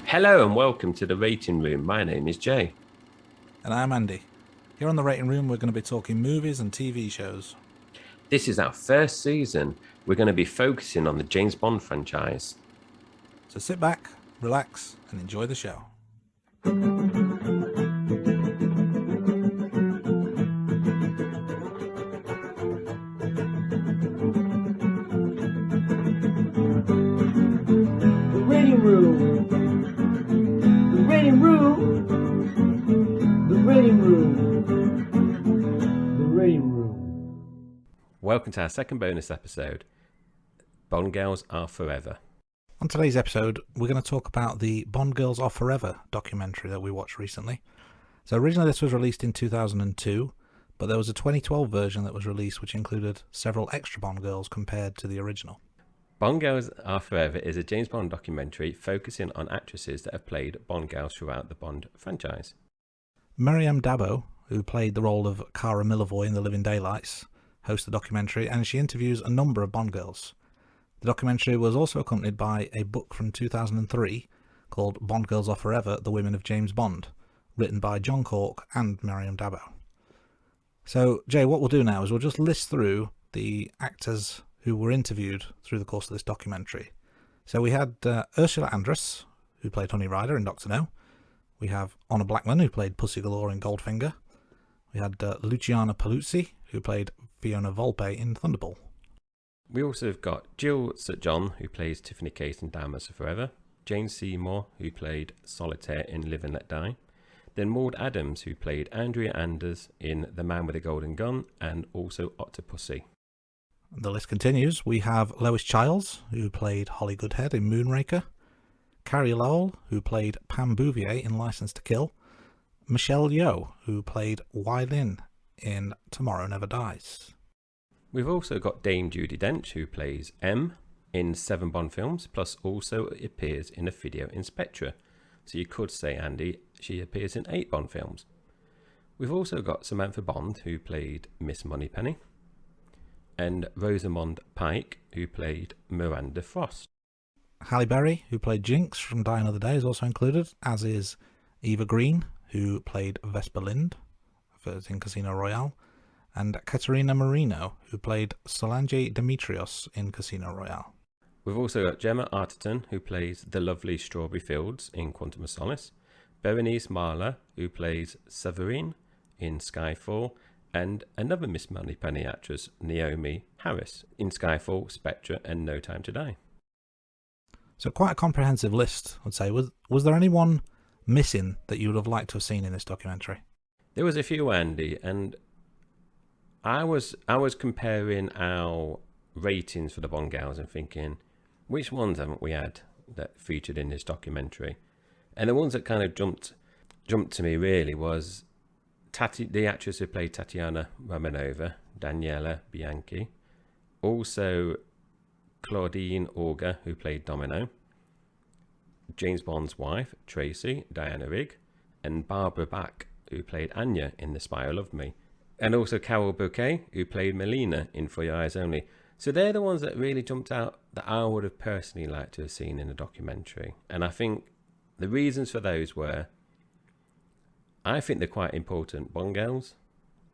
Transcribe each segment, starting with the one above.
Hello and welcome to the Rating Room. My name is Jay. And I'm Andy. Here on the Rating Room, we're going to be talking movies and TV shows. This is our first season. We're going to be focusing on the James Bond franchise. So sit back, relax, and enjoy the show. The Rating Room. The Rating Room. The Rating Room. The Rating Room. Welcome to our second bonus episode. Bond Girls Are Forever. On today's episode, we're going to talk about the Bond Girls Are Forever documentary that we watched recently. So originally this was released in 2002, but there was a 2012 version that was released which included several extra Bond girls compared to the original. Bond Girls Are Forever is a James Bond documentary focusing on actresses that have played Bond girls throughout the Bond franchise. Miriam Dabo, who played the role of Cara Milivoy in The Living Daylights, hosts the documentary, and she interviews a number of Bond girls. The documentary was also accompanied by a book from 2003 called Bond Girls Are Forever, The Women of James Bond, written by John Cork and Miriam Dabo. So, Jay, what we'll do now is we'll just list through the actors who were interviewed through the course of this documentary. So we had Ursula Andress, who played Honey Rider in Dr. No. We have Honor Blackman, who played Pussy Galore in Goldfinger. We had Luciana Paluzzi, who played Fiona Volpe in Thunderball. We also have got Jill St. John, who plays Tiffany Case in Diamonds Are Forever. Jane Seymour, who played Solitaire in Live and Let Die. Then Maud Adams, who played Andrea Anders in The Man with a Golden Gun, and also Octopussy. The list continues. We have Lois Chiles, who played Holly Goodhead in Moonraker. Carrie Lowell, who played Pam Bouvier in License to Kill. Michelle Yeoh, who played Wai Lin in Tomorrow Never Dies. We've also got Dame Judi Dench, who plays M in 7 Bond films, plus also appears in a video in Spectre. So you could say, Andy, she appears in 8 Bond films. We've also got Samantha Bond, who played Miss Moneypenny, and Rosamund Pike, who played Miranda Frost. Halle Berry, who played Jinx from Die Another Day, is also included, as is Eva Green, who played Vesper Lind in Casino Royale, and Katerina Marino, who played Solange Demetrios in Casino Royale. We've also got Gemma Arterton, who plays the lovely Strawberry Fields in Quantum of Solace, Berenice Marler, who plays Severine in Skyfall, and another Miss Moneypenny actress, Naomi Harris, in Skyfall, Spectre, and No Time to Die. So quite a comprehensive list, I'd say. Was there anyone missing that you would have liked to have seen in this documentary? There was a few, Andy, and I was comparing our ratings for the Bond girls and thinking, which ones haven't we had that featured in this documentary? And the ones that kind of jumped to me really was the actress who played Tatiana Romanova, Daniela Bianchi, also Claudine Auger, who played Domino, James Bond's wife, Tracy, Diana Rigg, and Barbara Bach, who played Anya in The Spy Who Loved Me, and also Carol Bouquet, who played Melina in For Your Eyes Only. So they're the ones that really jumped out that I would have personally liked to have seen in a documentary. And I think the reasons for those were, I think they're quite important Bond girls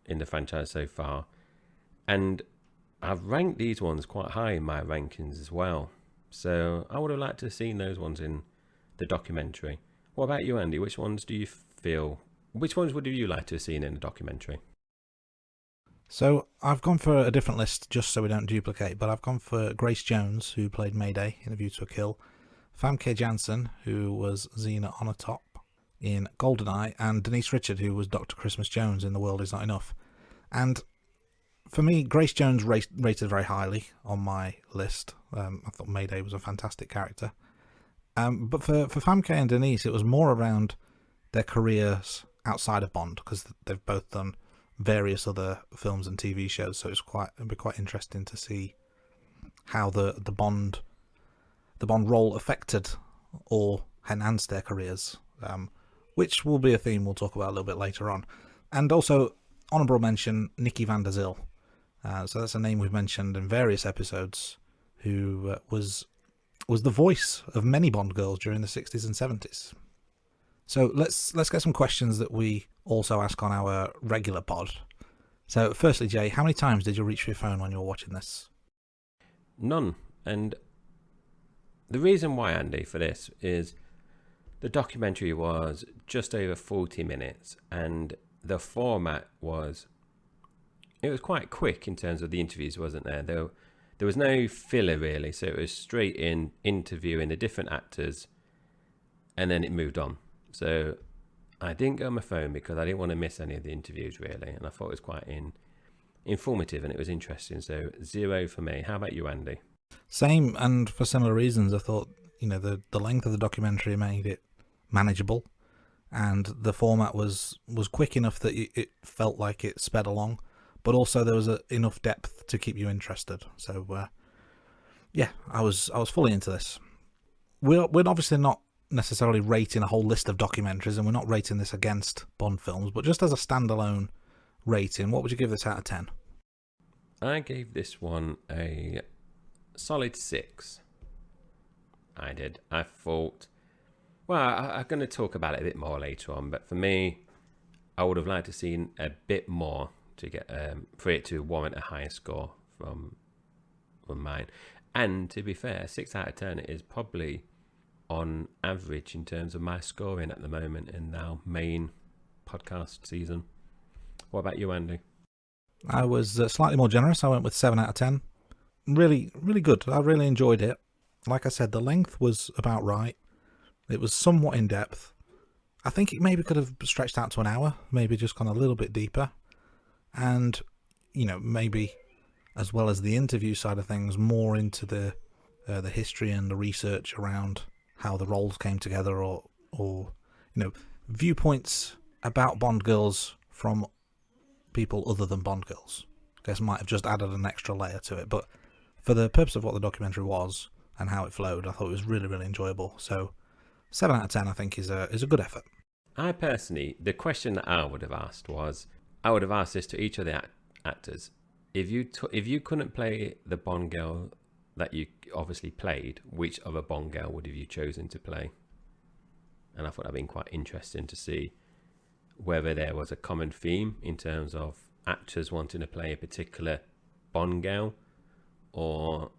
in the franchise so far. And I've ranked these ones quite high in my rankings as well. So I would have liked to have seen those ones in the documentary. What about you, Andy? Which ones would you like to have seen in a documentary? So I've gone for a different list just so we don't duplicate, but I've gone for Grace Jones, who played Mayday in A View to a Kill, Famke Janssen, who was Xena Onatopp in GoldenEye, and Denise Richard, who was Dr. Christmas Jones in The World Is Not Enough. And for me, Grace Jones rated very highly on my list. I thought Mayday was a fantastic character. But for Famke and Denise, it was more around their careers outside of Bond, because they've both done various other films and TV shows. So it'd be quite interesting to see how the Bond role affected or enhanced their careers, which will be a theme we'll talk about a little bit later on. And also, honourable mention, Nikki van der Zyl. So that's a name we've mentioned in various episodes, who was was the voice of many Bond girls during the 60s and 70s. So let's get some questions that we also ask on our regular pod. So firstly, Jay, how many times did you reach for your phone when you were watching this? None. And the reason why, Andy, for this is the documentary was just over 40 minutes and the format was, it was quite quick in terms of the interviews, wasn't there? There was no filler really, so it was straight in interviewing the different actors and then it moved on. So I didn't go on my phone because I didn't want to miss any of the interviews really, and I thought it was quite informative and it was interesting. So 0 for me. How about you, Andy? Same, and for similar reasons. I thought, the length of the documentary made it manageable, and the format was quick enough that it felt like it sped along, but also there was enough depth to keep you interested. So yeah, I was fully into this. We're obviously not necessarily rating a whole list of documentaries, and we're not rating this against Bond films, but just as a standalone rating, what would you give this out of 10? I gave this one a solid 6. I did. I thought, well, I'm going to talk about it a bit more later on, but for me, I would have liked to have seen a bit more to get for it to warrant a higher score from mine. And to be fair, 6 out of 10 is probably on average in terms of my scoring at the moment in our main podcast season. What about you, Andy? I was slightly more generous. I went with 7 out of 10. Really, really good. I really enjoyed it. Like I said, the length was about right. It was somewhat in depth. I think it maybe could have stretched out to an hour, maybe just gone a little bit deeper. And, maybe as well as the interview side of things, more into the history and the research around how the roles came together, or viewpoints about Bond girls from people other than Bond girls. I guess might have just added an extra layer to it, but for the purpose of what the documentary was and how it flowed, I thought it was really, really enjoyable. So 7 out of 10 I think is a good effort. I personally, the question that I would have asked was, I would have asked this to each of the actors: if you couldn't play the Bond girl that you obviously played, which other Bond girl would have you chosen to play? And I thought that'd been quite interesting to see whether there was a common theme in terms of actors wanting to play a particular Bond girl, or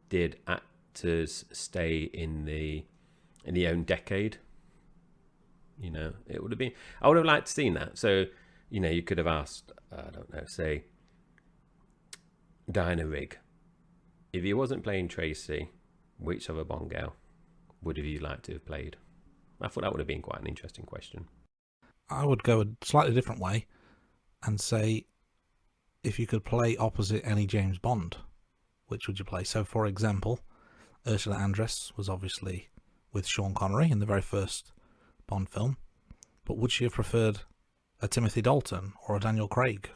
did actors stay in the own decade? It would have been, I would have liked to seen that. So, you could have asked, I don't know, say Diana Rigg, if he wasn't playing Tracy, which other Bond girl would have you liked to have played? I thought that would have been quite an interesting question. I would go a slightly different way and say, if you could play opposite any James Bond, which would you play? So, for example, Ursula Andress was obviously with Sean Connery in the very first Bond film, but would she have preferred a Timothy Dalton or a Daniel Craig?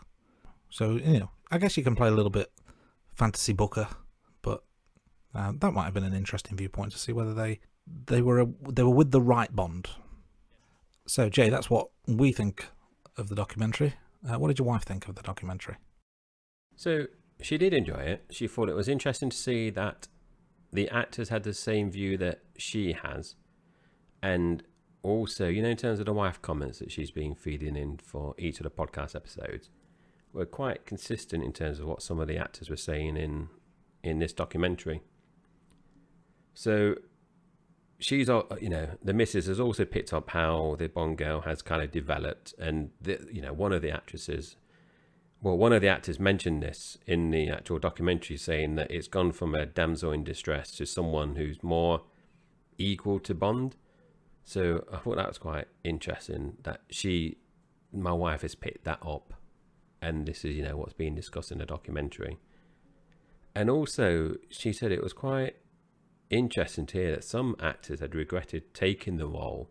So, I guess you can play a little bit fantasy booker, but that might have been an interesting viewpoint to see whether they were with the right Bond. So, Jay, that's what we think of the documentary. What did your wife think of the documentary? So she did enjoy it. She thought it was interesting to see that the actors had the same view that she has, and also, in terms of the wife comments that she's been feeding in for each of the podcast episodes, were quite consistent in terms of what some of the actors were saying in this documentary. So she's, the missus has also picked up how the Bond girl has kind of developed, and one of the actors mentioned this in the actual documentary, saying that it's gone from a damsel in distress to someone who's more equal to Bond. So I thought that was quite interesting that my wife has picked that up, and this is what's being discussed in the documentary. And also she said it was quite interesting to hear that some actors had regretted taking the role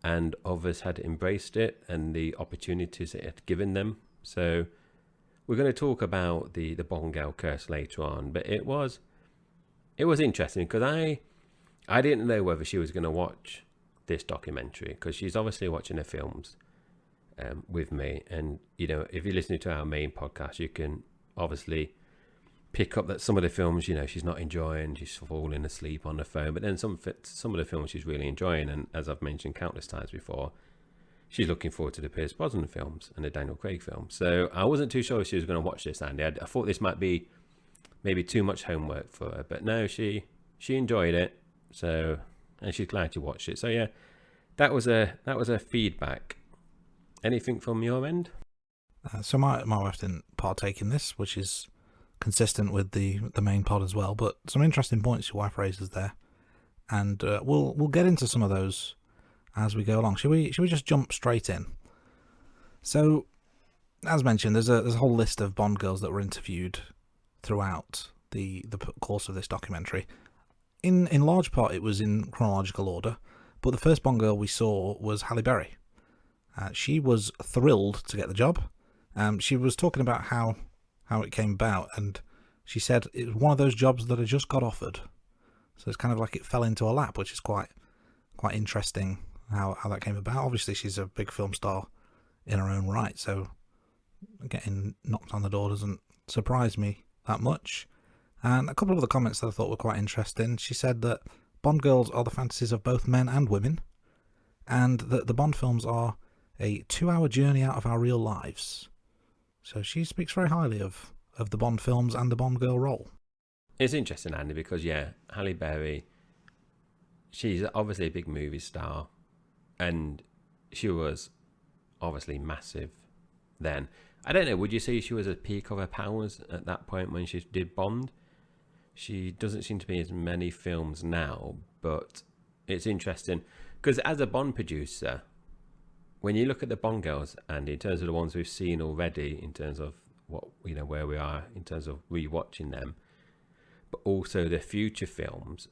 and others had embraced it and the opportunities it had given them. So we're going to talk about the Bond girl curse later on, but it was interesting because I didn't know whether she was going to watch this documentary, because she's obviously watching the films with me, and if you're listening to our main podcast, you can obviously pick up that some of the films, she's not enjoying, she's falling asleep on the phone, but then some of the films she's really enjoying, and as I've mentioned countless times before, she's looking forward to the Pierce Brosnan films and the Daniel Craig films. So I wasn't too sure if she was going to watch this, Andy. I thought this might be maybe too much homework for her, but no, she enjoyed it. So, and she's glad to watch it. So yeah, that was a feedback. Anything from your end? So my wife didn't partake in this, which is consistent with the main pod as well. But some interesting points your wife raises there, and we'll get into some of those as we go along. Should we just jump straight in? So, as mentioned, there's a whole list of Bond girls that were interviewed throughout the course of this documentary. In large part, it was in chronological order, but the first Bond girl we saw was Halle Berry. She was thrilled to get the job. She was talking about how it came about, and she said it was one of those jobs that I just got offered. So it's kind of like it fell into her lap, which is quite interesting how that came about. Obviously, she's a big film star in her own right, so getting knocked on the door doesn't surprise me that much. And a couple of other comments that I thought were quite interesting. She said that Bond girls are the fantasies of both men and women, and that the Bond films are a 2-hour journey out of our real lives. So she speaks very highly of the Bond films and the Bond girl role. It's interesting, Andy, because Halle Berry, she's obviously a big movie star, and she was obviously massive then. I don't know, would you say she was at peak of her powers at that point when she did Bond? She doesn't seem to be as many films now, but it's interesting because as a Bond producer, when you look at the Bond girls, and in terms of the ones we've seen already, in terms of what where we are in terms of rewatching them, but also the future films,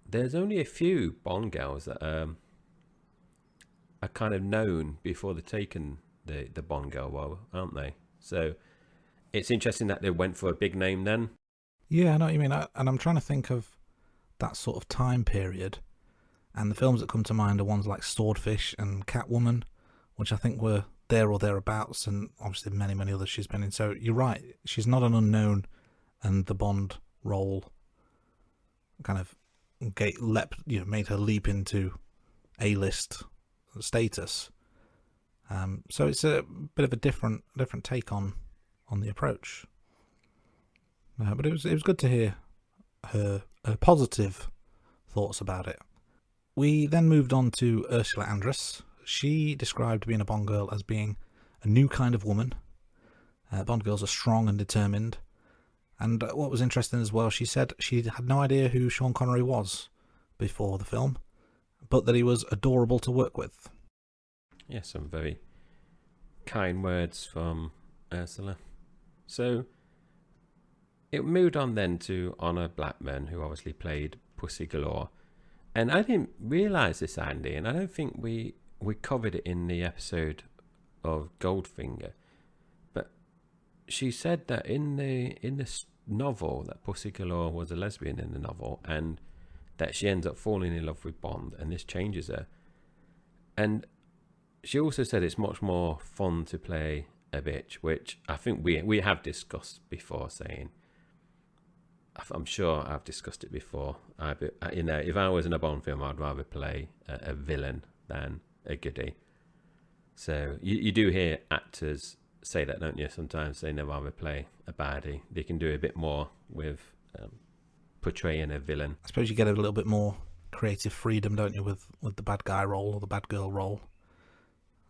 there's only a few Bond girls that are kind of known before they've taken the Bond girl role, aren't they? So it's interesting that they went for a big name then. Yeah, I know what you mean, and I'm trying to think of that sort of time period, and the films that come to mind are ones like Swordfish and Catwoman, which I think were there or thereabouts, and obviously many, many others she's been in. So you're right, she's not an unknown, and the Bond role kind of made her leap into A-list status. So it's a bit of a different take on the approach. But it was good to hear her positive thoughts about it. We then moved on to Ursula Andress. She described being a Bond girl as being a new kind of woman. Bond girls are strong and determined. And what was interesting as well, she said she had no idea who Sean Connery was before the film, but that he was adorable to work with. Yes, some very kind words from Ursula. So it moved on then to Honor Blackman, who obviously played Pussy Galore. And I didn't realise this, Andy, and I don't think we covered it in the episode of Goldfinger. But she said that in this novel, that Pussy Galore was a lesbian in the novel, and that she ends up falling in love with Bond, and this changes her. And she also said it's much more fun to play a bitch, which I think we have discussed before, saying, I'm sure I've discussed it before. If I was in a Bond film, I'd rather play a villain than a goodie. So you do hear actors say that, don't you? Sometimes they never rather play a baddie. They can do a bit more with portraying a villain. I suppose you get a little bit more creative freedom, don't you, with the bad guy role or the bad girl role,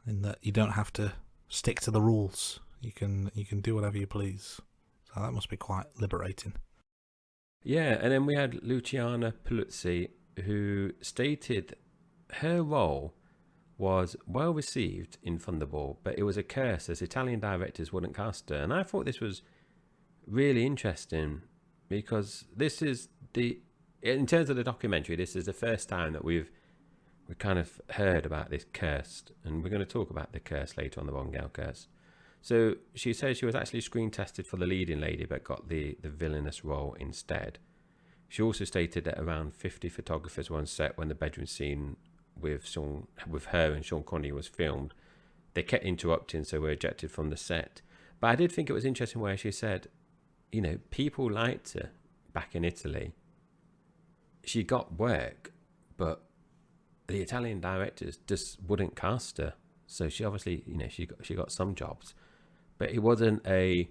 in that you don't have to stick to the rules. You can do whatever you please. So that must be quite liberating. Yeah, and then we had Luciana Paluzzi, who stated her role was well received in Thunderball, but it was a curse as Italian directors wouldn't cast her. And I thought this was really interesting because this is in terms of the documentary, this is the first time that we kind of heard about this curse, and we're going to talk about the curse later on, the Bond girl curse. So she says she was actually screen tested for the leading lady, but got the villainous role instead. She also stated that around 50 photographers were on set when the bedroom scene with her and Sean Connery was filmed. They kept interrupting, so were ejected from the set. But I did think it was interesting where she said you know, people liked her back in Italy. She got work, but the Italian directors just wouldn't cast her. So she obviously, you know, she got some jobs, but it wasn't a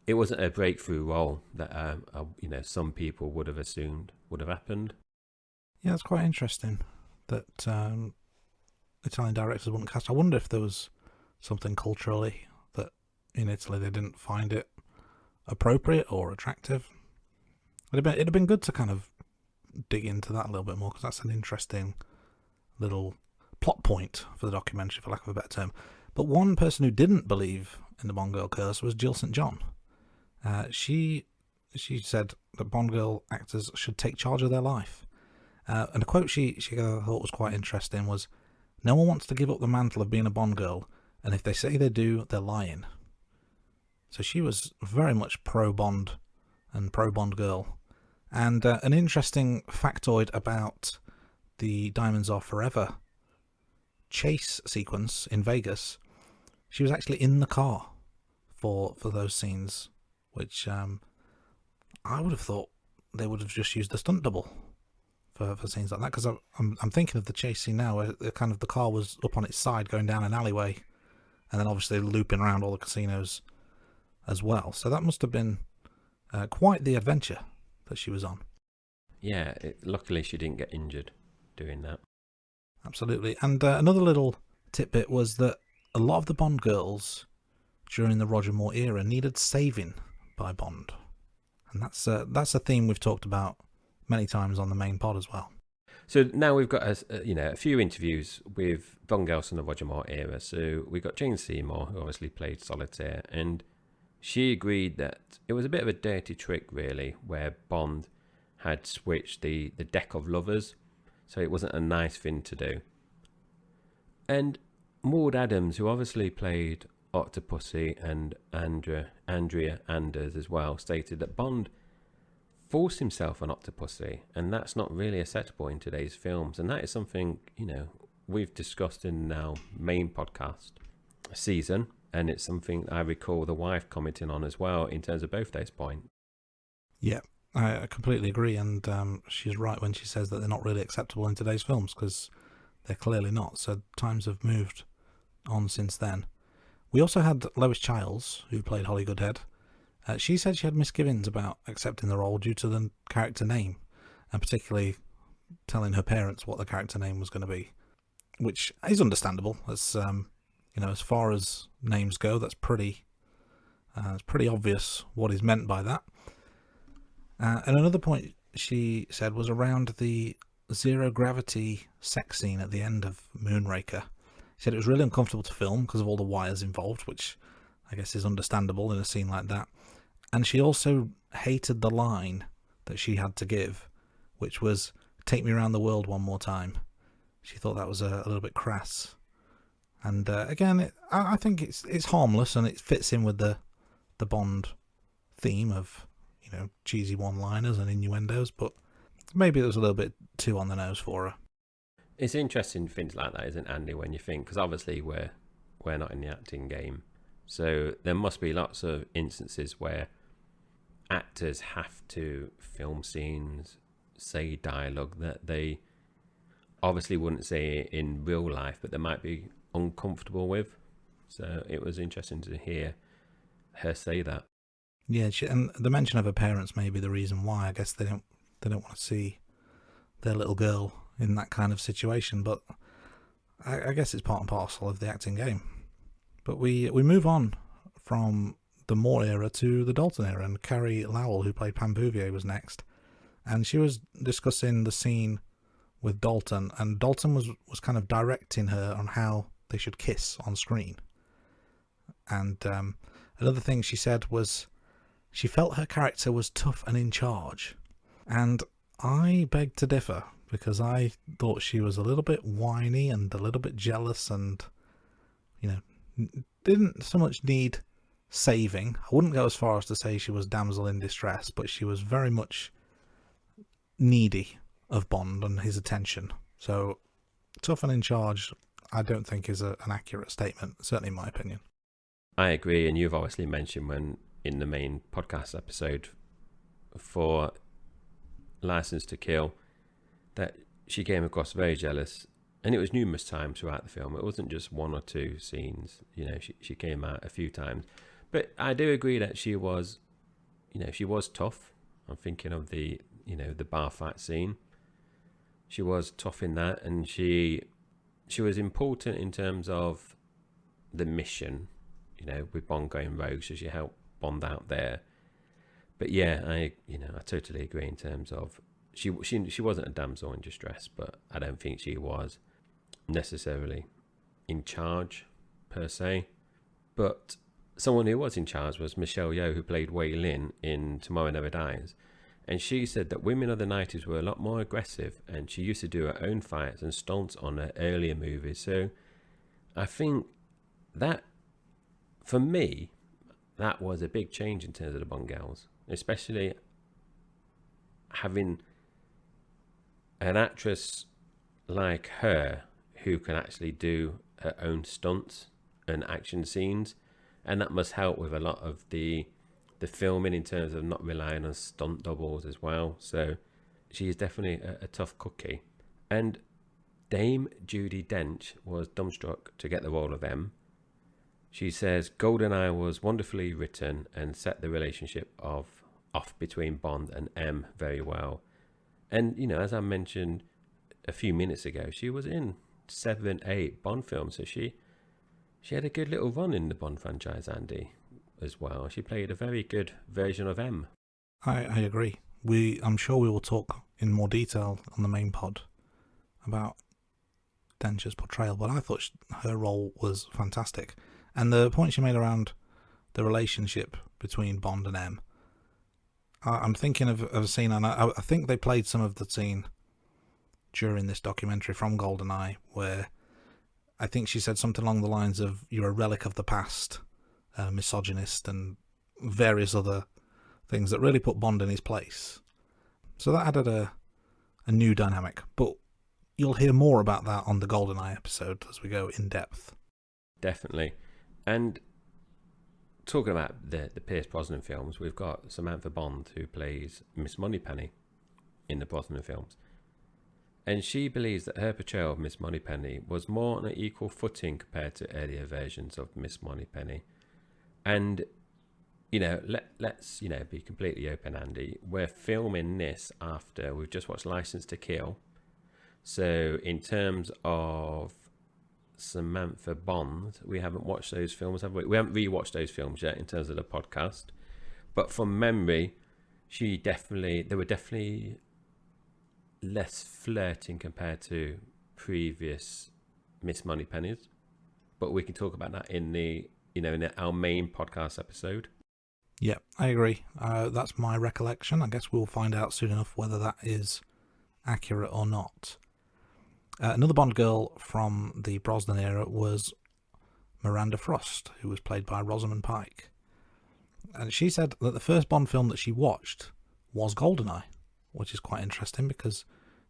breakthrough role that you know, some people would have assumed would have happened. Yeah, it's quite interesting that Italian directors wouldn't cast. I wonder if there was something culturally that in Italy they didn't find it appropriate or attractive. It'd have been good to kind of dig into that a little bit more, because that's an interesting little plot point for the documentary, for lack of a better term. But one person who didn't believe in the Bond girl curse was Jill St. John. She said that Bond girl actors should take charge of their life. And a quote she thought was quite interesting was, "No one wants to give up the mantle of being a Bond girl, and if they say they do, they're lying." So she was very much pro-Bond and pro-Bond girl. And an interesting factoid about the Diamonds Are Forever chase sequence in Vegas, she was actually in the car for those scenes, which I would have thought they would have just used the stunt double for scenes like that, because I'm thinking of the chase scene now where the car was up on its side going down an alleyway, and then obviously looping around all the casinos as well. So that must have been quite the adventure that she was on. Yeah, luckily she didn't get injured doing that. Absolutely. And another little tidbit was that a lot of the Bond girls during the Roger Moore era needed saving by Bond, and that's a theme we've talked about many times on the main pod as well. So now we've got a few interviews with Bond girls from the Roger Moore era. So we got Jane Seymour, who obviously played Solitaire, and she agreed that it was a bit of a dirty trick, really, where Bond had switched the deck of lovers, so it wasn't a nice thing to do. And Maud Adams, who obviously played Octopussy, and Andrea Anders as well, stated that Bond forced himself on Octopussy, and that's not really acceptable in today's films. And that is something, you know, we've discussed in our main podcast season, and it's something I recall the wife commenting on as well in terms of both those points. Yeah, I completely agree, and she's right when she says that they're not really acceptable in today's films, because they're clearly not. So times have moved on since then. We also had Lois Chiles, who played Holly Goodhead. She said she had misgivings about accepting the role due to the character name, and particularly telling her parents what the character name was going to be, which is understandable. As you know, as far as names go, that's pretty obvious what is meant by that. And another point she said was around the zero gravity sex scene at the end of Moonraker. She said it was really uncomfortable to film because of all the wires involved, which I guess is understandable in a scene like that. And she also hated the line that she had to give, which was, "Take me around the world one more time." She thought that was a little bit crass. And again, I think it's harmless, and it fits in with the Bond theme of, you know, cheesy one-liners and innuendos, but maybe it was a little bit too on the nose for her. It's interesting things like that, isn't it, Andy, when you think, because obviously we're not in the acting game, so there must be lots of instances where actors have to film scenes, say dialogue that they obviously wouldn't say in real life, but they might be uncomfortable with. So it was interesting to hear her say that. Yeah, and the mention of her parents may be the reason why. I guess they don't want to see their little girl in that kind of situation, but I guess it's part and parcel of the acting game. But we move on from the Moore era to the Dalton era, and Carrie Lowell, who played Pam Bouvier, was next, and she was discussing the scene with Dalton, and Dalton was kind of directing her on how they should kiss on screen. And another thing she said was she felt her character was tough and in charge, and I beg to differ, because I thought she was a little bit whiny and a little bit jealous, and, you know, didn't so much need saving. I wouldn't go as far as to say she was damsel in distress, but she was very much needy of Bond and his attention. So tough and in charge, I don't think is an accurate statement, certainly in my opinion. I agree, and you've obviously mentioned when in the main podcast episode for License to Kill, that she came across very jealous, and it was numerous times throughout the film. It wasn't just one or two scenes. She came out a few times. But I do agree that she was, she was tough. I'm thinking of the bar fight scene. She was tough in that, and she was important in terms of the mission, with Bond going rogue, so she helped Bond out there. But yeah, I totally agree in terms of she wasn't a damsel in distress, but I don't think she was necessarily in charge per se. But someone who was in charge was Michelle Yeoh, who played Wei Lin in Tomorrow Never Dies. And she said that women of the 90s were a lot more aggressive, and she used to do her own fights and stunts on her earlier movies. So I think that, for me, that was a big change in terms of the Bond girls, especially having an actress like her who can actually do her own stunts and action scenes. And that must help with a lot of the filming in terms of not relying on stunt doubles as well. So she is definitely a tough cookie. And Dame Judi Dench was dumbstruck to get the role of M. She says GoldenEye was wonderfully written and set the relationship off between Bond and M very well. And, as I mentioned a few minutes ago, she was in 7, 8 Bond films. So she had a good little run in the Bond franchise, Andy, as well. She played a very good version of M. I agree. I'm sure we will talk in more detail on the main pod about Dench's portrayal, but I thought her role was fantastic. And the point she made around the relationship between Bond and M, I'm thinking of a scene, and I think they played some of the scene during this documentary from GoldenEye, where I think she said something along the lines of, "You're a relic of the past," misogynist, and various other things that really put Bond in his place. So that added a new dynamic. But you'll hear more about that on the GoldenEye episode as we go in depth. Definitely. And talking about the Pierce Brosnan films, we've got Samantha Bond, who plays Miss Moneypenny in the Brosnan films. And she believes that her portrayal of Miss Moneypenny was more on an equal footing compared to earlier versions of Miss Moneypenny. And, let's, be completely open, Andy. We're filming this after we've just watched License to Kill. So in terms of Samantha Bond, we haven't watched those films, have we? We haven't rewatched those films yet in terms of the podcast. But from memory, there were definitely less flirting compared to previous Miss Moneypennies. But we can talk about that in our main podcast episode. Yeah, I agree. That's my recollection. I guess we'll find out soon enough whether that is accurate or not. Another Bond girl from the Brosnan era was Miranda Frost, who was played by Rosamund Pike. And she said that the first Bond film that she watched was GoldenEye, which is quite interesting because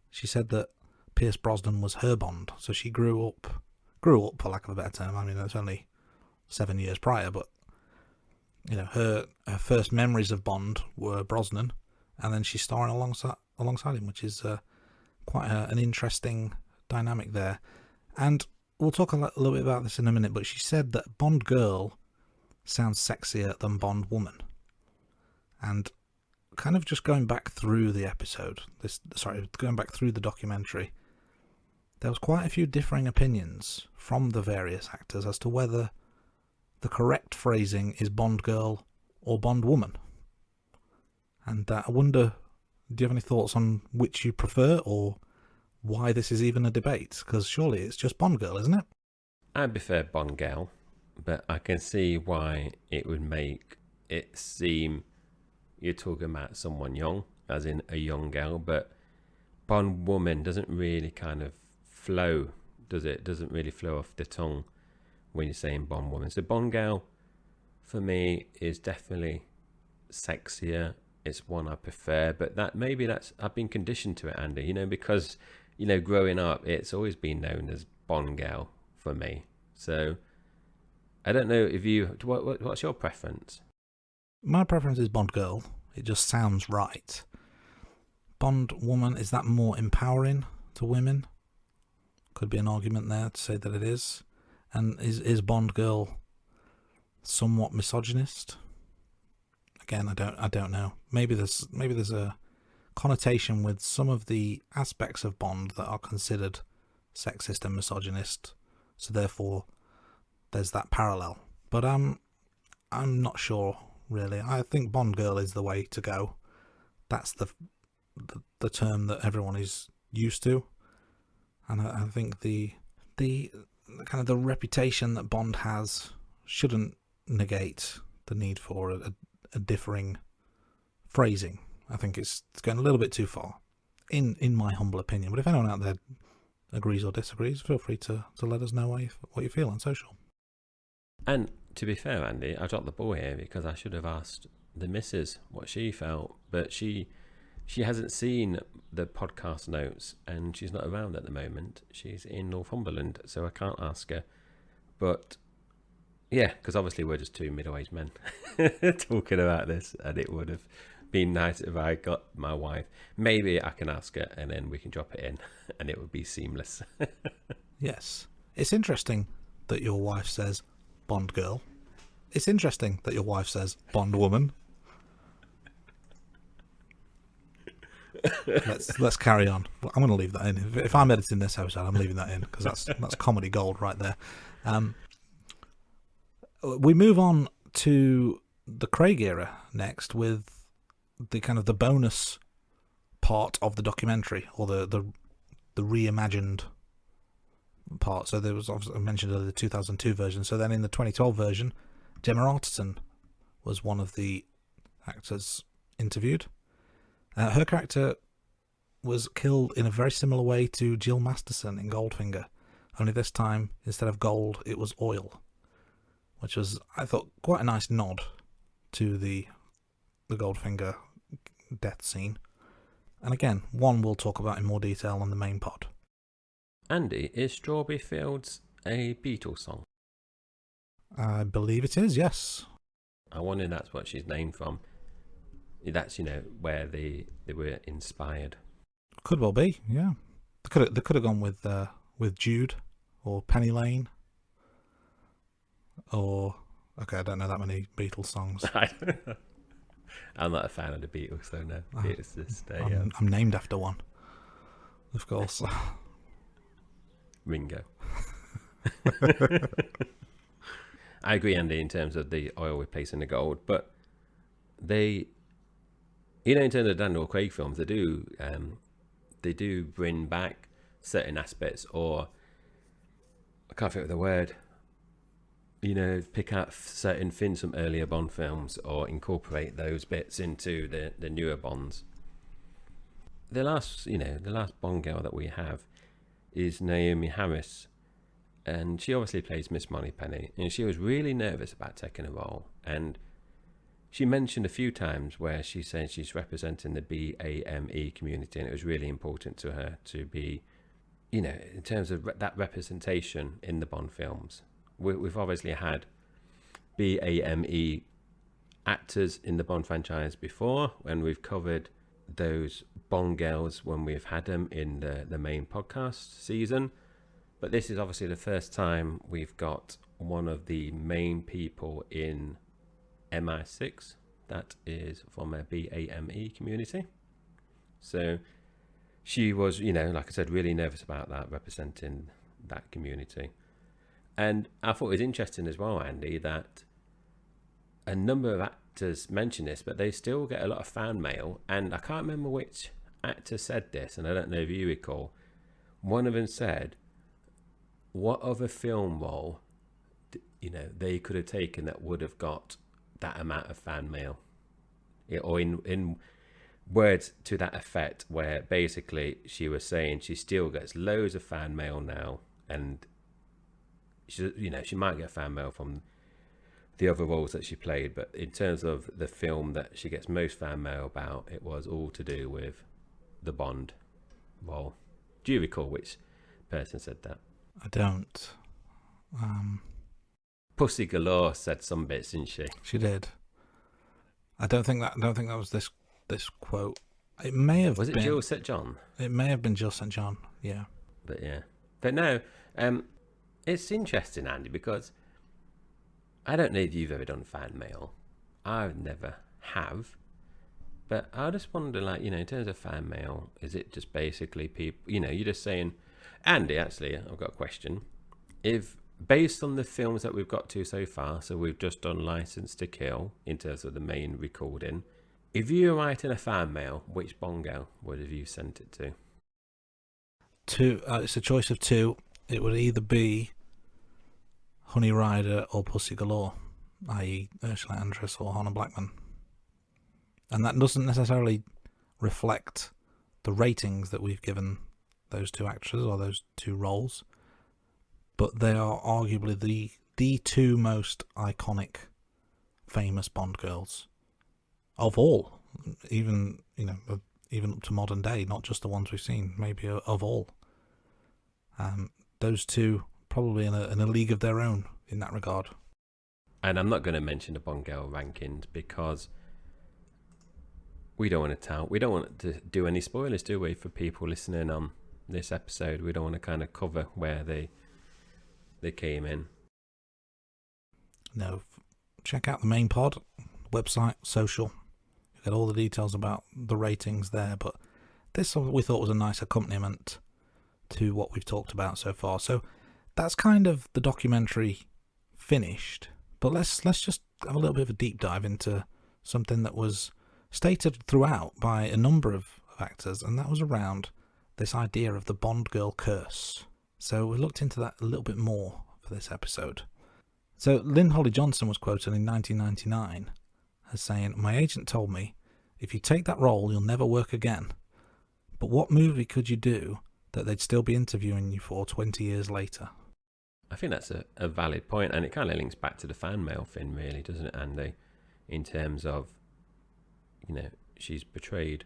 she said that Pierce Brosnan was her Bond. So she grew up for lack of a better term. I mean, it's only 7 years prior, but her first memories of Bond were Brosnan, and then she's starring alongside him, which is quite an interesting dynamic there. And we'll talk a little bit about this in a minute, but she said that Bond girl sounds sexier than Bond woman. And kind of just going back through the documentary, there was quite a few differing opinions from the various actors as to whether the correct phrasing is Bond girl or Bond woman. And I wonder, do you have any thoughts on which you prefer, or why this is even a debate? Because surely it's just Bond girl, isn't it? I prefer Bond girl, but I can see why it would make it seem you're talking about someone young, as in a young girl, but Bond woman doesn't really kind of flow, does it? Doesn't really flow off the tongue when you're saying Bond woman. So Bond girl, for me, is definitely sexier. It's one I prefer, but I've been conditioned to it, Andy, because growing up, it's always been known as Bond girl for me. So I don't know if what's your preference? My preference is Bond girl. It just sounds right. Bond woman, is that more empowering to women? Could be an argument there to say that it is. And is Bond girl somewhat misogynist? Again, I don't know. Maybe there's a connotation with some of the aspects of Bond that are considered sexist and misogynist, so therefore there's that parallel. But I'm not sure really. I think Bond girl is the way to go. That's the term that everyone is used to, and I think the kind of the reputation that Bond has shouldn't negate the need for a differing phrasing. I think it's going a little bit too far, in my humble opinion. But if anyone out there agrees or disagrees, feel free to let us know what you feel on social. And to be fair, Andy, I dropped the ball here because I should have asked the missus what she felt, but she hasn't seen the podcast notes and she's not around at the moment. She's in Northumberland, so I can't ask her. But yeah, because obviously we're just two middle-aged men talking about this, and it would have been nice if I got my wife. Maybe I can ask her and then we can drop it in and it would be seamless. Yes. It's interesting that your wife says Bond girl. It's interesting that your wife says Bond woman. Let's carry on. I'm going to leave that in. If I'm editing this episode, I'm leaving that in because that's comedy gold right there. We move on to the Craig era next with the kind of the bonus part of the documentary, or the reimagined part. So there was, obviously I mentioned the 2002 version. So then in the 2012 version, Gemma Arterton was one of the actors interviewed. Her character was killed in a very similar way to Jill Masterson in Goldfinger, only this time instead of gold it was oil, which was, I thought, quite a nice nod to the Goldfinger death scene. And again, one we'll talk about in more detail on the main pod. Andy, is Strawberry Fields a Beatles song? I believe it is, yes. I wonder if that's what she's named from. That's, where they were inspired. Could well be, yeah. They could have gone with Jude or Penny Lane, or I don't know that many Beatles songs. I'm not a fan of the Beatles, so no. It's just I'm named after one, of course. Ringo. I agree, Andy, in terms of the oil replacing the gold, but they, in terms of the Daniel Craig films, they do bring back certain aspects, or I can't think of the word, pick out certain things from earlier Bond films or incorporate those bits into the newer Bonds. The last Bond girl that we have is Naomi Harris, and she obviously plays Miss Moneypenny, and she was really nervous about taking a role, and she mentioned a few times where she said she's representing the BAME community, and it was really important to her to be, in terms of that representation in the Bond films. We've obviously had BAME actors in the Bond franchise before, and we've covered those Bond girls when we've had them in the main podcast season. But this is obviously the first time we've got one of the main people in MI6 that is from a BAME community. So she was, like I said, really nervous about that, representing that community. And I thought it was interesting as well, Andy, that a number of actors mention this, but they still get a lot of fan mail. And I can't remember which actor said this, and I don't know if you recall. One of them said, what other film role, they could have taken that would have got that amount of fan mail? Or in words to that effect, where basically she was saying she still gets loads of fan mail now, and she might get fan mail from the other roles that she played, but in terms of the film that she gets most fan mail about, it was all to do with the Bond role. Do you recall which person said that? I don't. Pussy Galore said some bits, didn't she? She did. I don't think that was this quote. It may have Was been. it Jill St. John? It may have been Jill St. John. Yeah. But no, it's interesting, Andy, because I don't know if you've ever done fan mail. I never have. But I just wonder, like, in terms of fan mail, is it just basically people, you're just saying, Andy, actually, I've got a question. If, based on the films that we've got to so far, so we've just done License to Kill in terms of the main recording, if you were writing a fan mail, which Bond girl would have you sent it to? Two. It's a choice of two. It would either be Honey Rider or Pussy Galore, i.e. Ursula Andress or Hannah Blackman. And that doesn't necessarily reflect the ratings that we've given those two actresses or those two roles, but they are arguably the two most iconic, famous Bond girls of all, even up to modern day, not just the ones we've seen, maybe of all. Those two probably in a league of their own in that regard. And I'm not going to mention the Bond girl rankings because we don't want to do any spoilers, do we, for people listening on this episode? We don't want to kind of cover where they came in. No, check out the main pod, website, social. You get all the details about the ratings there, but this we thought was a nice accompaniment to what we've talked about so far. So that's kind of the documentary finished, but let's just have a little bit of a deep dive into something that was stated throughout by a number of actors, and that was around this idea of the Bond girl curse. So we looked into that a little bit more for this episode. So Lynn Holly Johnson was quoted in 1999 as saying, "My agent told me, if you take that role, you'll never work again. But what movie could you do that they'd still be interviewing you for 20 years later?" I think that's a valid point, and it kind of links back to the fan mail thing, really, doesn't it, Andy? In terms of, she's portrayed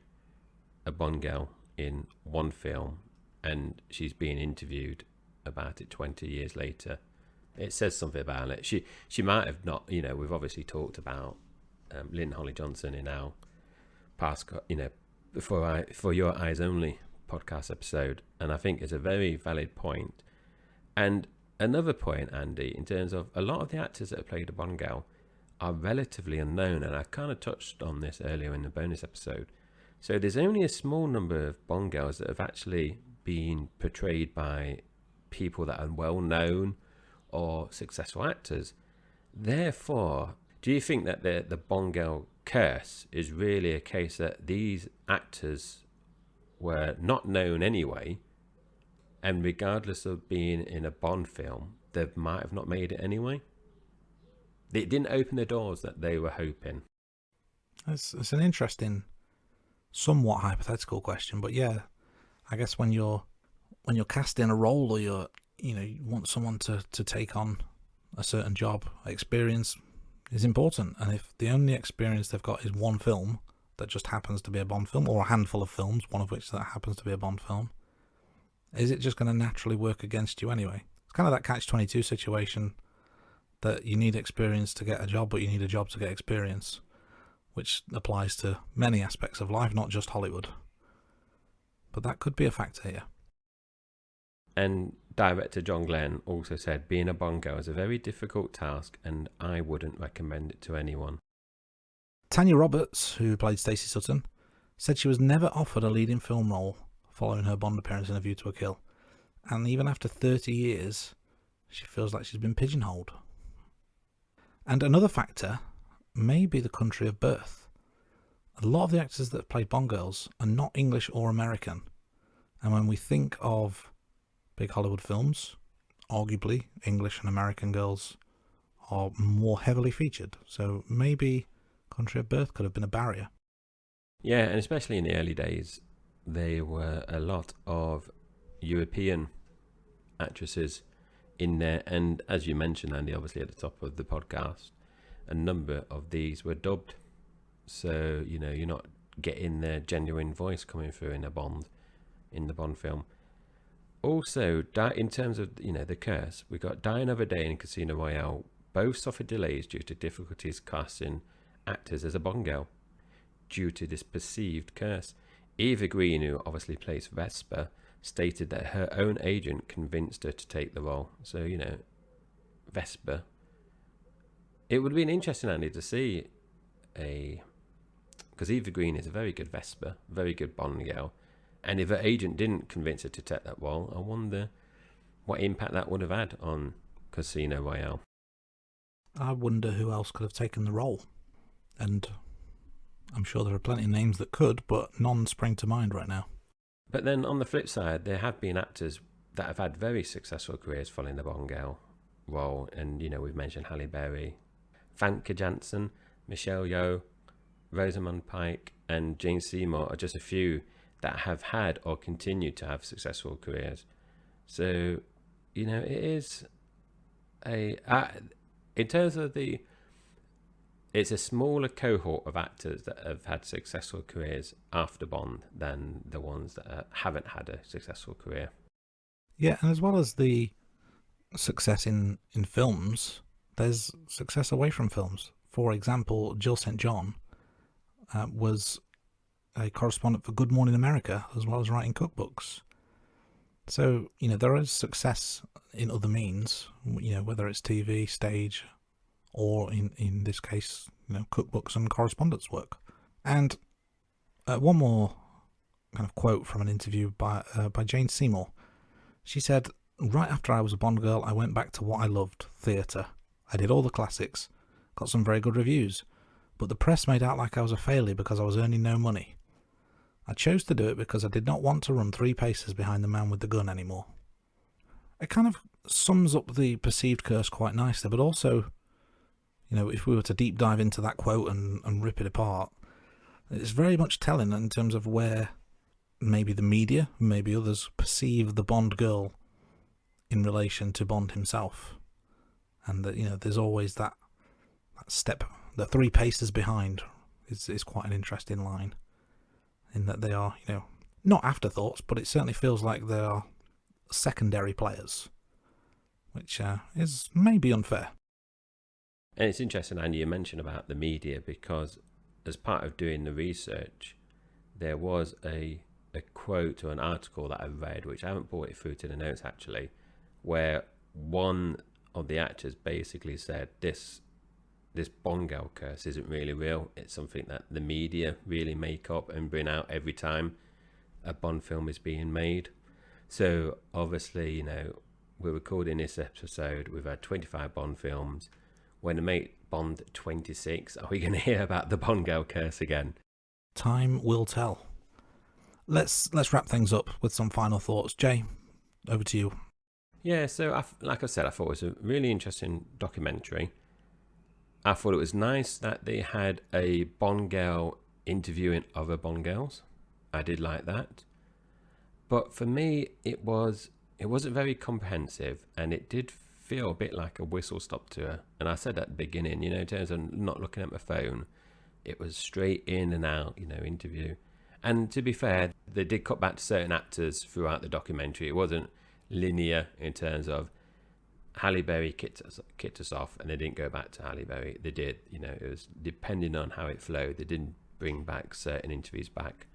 a Bond girl in one film, and she's being interviewed about it 20 years later. It says something about it. She might have not, we've obviously talked about Lynn Holly Johnson in our past, for Your Eyes Only podcast episode, and I think it's a very valid point. And another point, Andy, in terms of a lot of the actors that have played a Bond girl are relatively unknown, and I kind of touched on this earlier in the bonus episode. So there's only a small number of Bond girls that have actually been portrayed by people that are well known or successful actors. Therefore, do you think that the Bond girl curse is really a case that these actors were not known anyway, and regardless of being in a Bond film, they might have not made it anyway? It didn't open the doors that they were hoping. It's an interesting, somewhat hypothetical question, but yeah, I guess when you're casting a role, or you want someone to take on a certain job, experience is important. And if the only experience they've got is one film that just happens to be a Bond film, or a handful of films, one of which that happens to be a Bond film, is it just going to naturally work against you anyway? It's kind of that catch-22 situation, that you need experience to get a job, but you need a job to get experience, which applies to many aspects of life, not just Hollywood. But that could be a factor here. And director John Glenn also said, being a Bond girl is a very difficult task, and I wouldn't recommend it to anyone. Tanya Roberts, who played Stacey Sutton, said she was never offered a leading film role following her Bond appearance in A View to a Kill. And even after 30 years, she feels like she's been pigeonholed. And another factor may be the country of birth. A lot of the actors that played Bond girls are not English or American. And when we think of big Hollywood films, arguably English and American girls are more heavily featured. So maybe country of birth could have been a barrier. Yeah, and especially in the early days, there were a lot of European actresses in there, and as you mentioned, Andy, obviously at the top of the podcast, a number of these were dubbed, so you're not getting their genuine voice coming through in the Bond film. Also, in terms of the curse, we got Die Another Day and Casino Royale both suffered delays due to difficulties casting actors as a Bond girl due to this perceived curse. Eva Green, who obviously plays Vesper, stated that her own agent convinced her to take the role. So, you know, Vesper. It would have been interesting, Andy, to see because Eva Green is a very good Vesper, very good Bond girl. And if her agent didn't convince her to take that role, I wonder what impact that would have had on Casino Royale. I wonder who else could have taken the role. And I'm sure there are plenty of names that could, but none spring to mind right now. But then on the flip side, there have been actors that have had very successful careers following the Bond girl role. And, you know, we've mentioned Halle Berry, Famke Janssen, Michelle Yeoh, Rosamund Pike, and Jane Seymour are just a few that have had or continue to have successful careers. So, you know, it is in terms of it's a smaller cohort of actors that have had successful careers after Bond than the ones that haven't had a successful career. Yeah, and as well as the success in films, there's success away from films. For example, Jill St. John was a correspondent for Good Morning America, as well as writing cookbooks. So, you know, there is success in other means, you know, whether it's TV, stage, or in this case, you know, cookbooks and correspondence work. And one more kind of quote from an interview by Jane Seymour. She said, "Right after I was a Bond girl, I went back to what I loved, theatre. I did all the classics, got some very good reviews, but the press made out like I was a failure because I was earning no money. I chose to do it because I did not want to run 3 paces behind the man with the gun anymore." It kind of sums up the perceived curse quite nicely, but also, you know, if we were to deep dive into that quote and rip it apart, it's very much telling in terms of where maybe the media, maybe others, perceive the Bond girl in relation to Bond himself. And that, you know, there's always that step, the 3 paces behind is quite an interesting line, in that they are, you know, not afterthoughts, but it certainly feels like they are secondary players, which is maybe unfair. And it's interesting, Andy, you mentioned about the media, because as part of doing the research, there was a quote or an article that I read, which I haven't brought it through to the notes actually, where one of the actors basically said this Bond girl curse isn't really real. It's something that the media really make up and bring out every time a Bond film is being made. So obviously, you know, we're recording this episode, we've had 25 Bond films. When they make Bond 26, are we going to hear about the Bond girl curse again? Time will tell. Let's wrap things up with some final thoughts. Jay, over to you. Yeah, so like I said, I thought it was a really interesting documentary. I thought it was nice that they had a Bond girl interviewing other Bond girls. I did like that. But for me, it wasn't very comprehensive, and it did feel a bit like a whistle-stop tour. And I said at the beginning, you know, in terms of not looking at my phone, it was straight in and out, you know, interview. And to be fair, they did cut back to certain actors throughout the documentary. It wasn't linear in terms of Halle Berry kicked us off, and they didn't go back to Halle Berry. They did, you know, it was depending on how it flowed. They didn't bring back certain interviews back.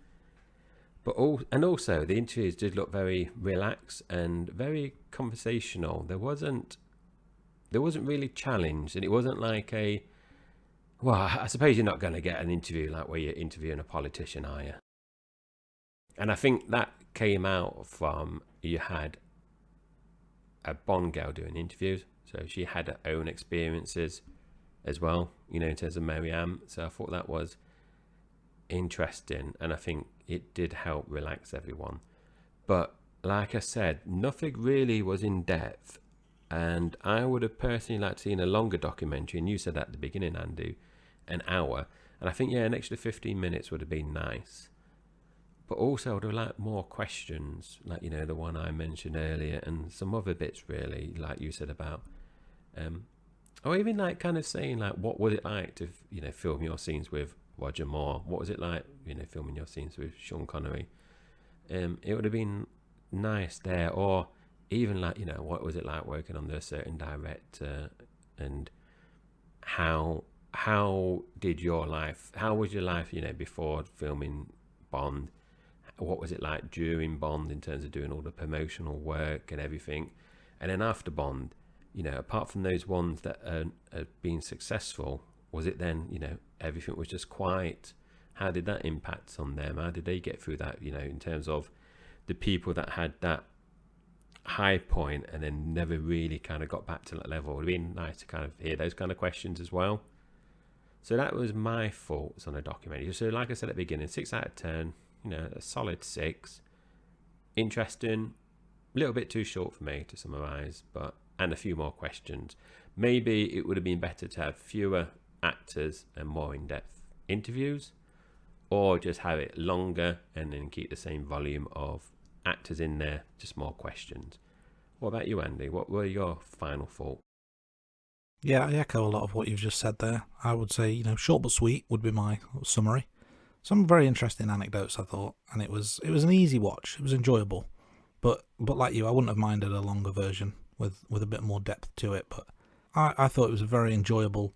But also the interviews did look very relaxed and very conversational. There wasn't really challenged, and it wasn't like well, I suppose you're not going to get an interview like where you're interviewing a politician, are you? And I think that came out from, you had a Bond girl doing interviews, so she had her own experiences as well, you know, in terms of Marianne. So I thought that was interesting, and I think it did help relax everyone. But like I said, nothing really was in depth, and I would have personally liked to see a longer documentary. And you said at the beginning, Andy, an hour, and I think, yeah, an extra 15 minutes would have been nice. But also I would have liked more questions, like, you know, the one I mentioned earlier, and some other bits really, like you said about or even like kind of saying like, what was it like to, you know, film your scenes with Roger Moore? What was it like, you know, filming your scenes with Sean Connery? It would have been nice there. Or even like, you know, what was it like working under a certain director, and how how did your life, how was your life, before filming Bond? What was it like during Bond in terms of doing all the promotional work and everything? And then after Bond, apart from those ones that are being successful, was it then, everything was just quiet? How did that impact on them? How did they get through that, in terms of the people that had that high point and then never really kind of got back to that level? It would have been nice to kind of hear those kind of questions as well. So that was my thoughts on a documentary. So like I said at the beginning, 6 out of 10, a solid 6. Interesting, a little bit too short for me to summarize, and a few more questions. Maybe it would have been better to have fewer actors and more in-depth interviews, or just have it longer and then keep the same volume of actors in there, just more questions. What about you, Andy? What were your final thoughts? Yeah, I echo a lot of what you've just said there. I would say, short but sweet would be my summary. Some very interesting anecdotes, I thought, and it was an easy watch. It was enjoyable, but like you, I wouldn't have minded a longer version with a bit more depth to it. But I thought it was a very enjoyable,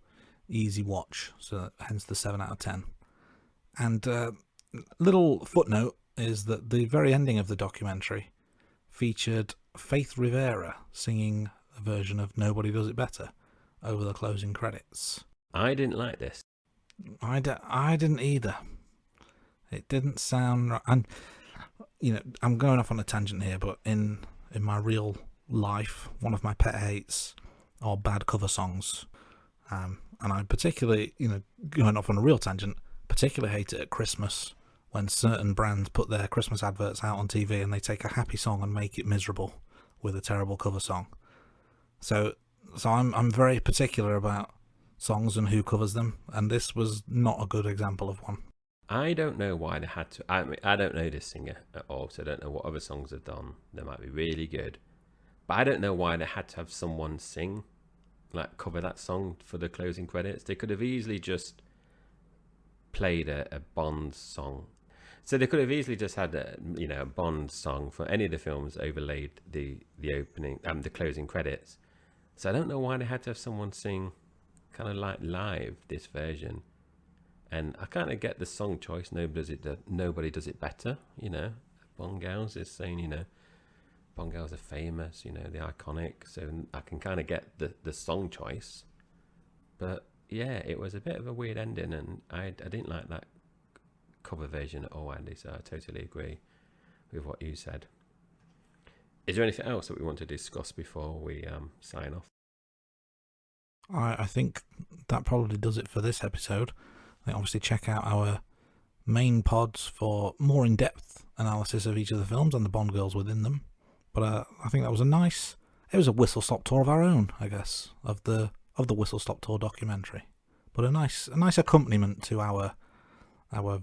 easy watch. So hence the 7 out of 10. And little footnote is that the very ending of the documentary featured Faith Rivera singing a version of Nobody Does It Better over the closing credits. I didn't like this. I didn't either. It didn't sound right. And, I'm going off on a tangent here, but in my real life, one of my pet hates are bad cover songs. And I particularly, going off on a real tangent, particularly hate it at Christmas when certain brands put their Christmas adverts out on TV and they take a happy song and make it miserable with a terrible cover song. So I'm very particular about songs and who covers them, and this was not a good example of one. I don't know why they had to. I don't know this singer at all, so I don't know what other songs they've done. They might be really good, but I don't know why they had to have someone sing, cover that song for the closing credits. They could have easily just played a Bond song. So they could have easily just had a Bond song for any of the films overlaid the opening the closing credits. So I don't know why they had to have someone sing kind of like live this version. And I kind of get the song choice. Nobody does it better. Bond girls is saying, Bond girls are famous, they're iconic. So I can kind of get the song choice. But yeah, it was a bit of a weird ending, and I didn't like that cover version at all, Andy. So I totally agree with what you said. Is there anything else that we want to discuss before we sign off? I think that probably does it for this episode. Obviously check out our main pods for more in-depth analysis of each of the films and the Bond girls within them. But I think that was it was a whistle-stop tour of our own, I guess, of the whistle-stop tour documentary. But a nice accompaniment to our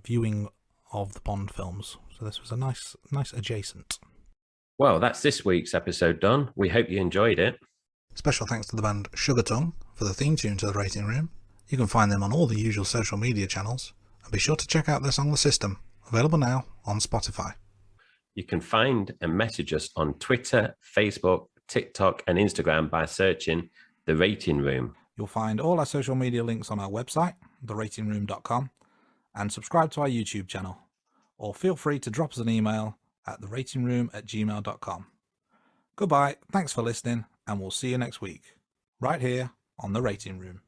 viewing of the Bond films. So this was a nice adjacent. Well, that's this week's episode done. We hope you enjoyed it. Special thanks to the band Sugar Tongue for the theme tune to The Rating Room. You can find them on all the usual social media channels, and be sure to check out their song The System, available now on Spotify. You can find and message us on Twitter, Facebook, TikTok and Instagram by searching The Rating Room. You'll find all our social media links on our website, theratingroom.com, and subscribe to our YouTube channel, or feel free to drop us an email at theratingroom@gmail.com. Goodbye, thanks for listening, and we'll see you next week, right here on The Rating Room.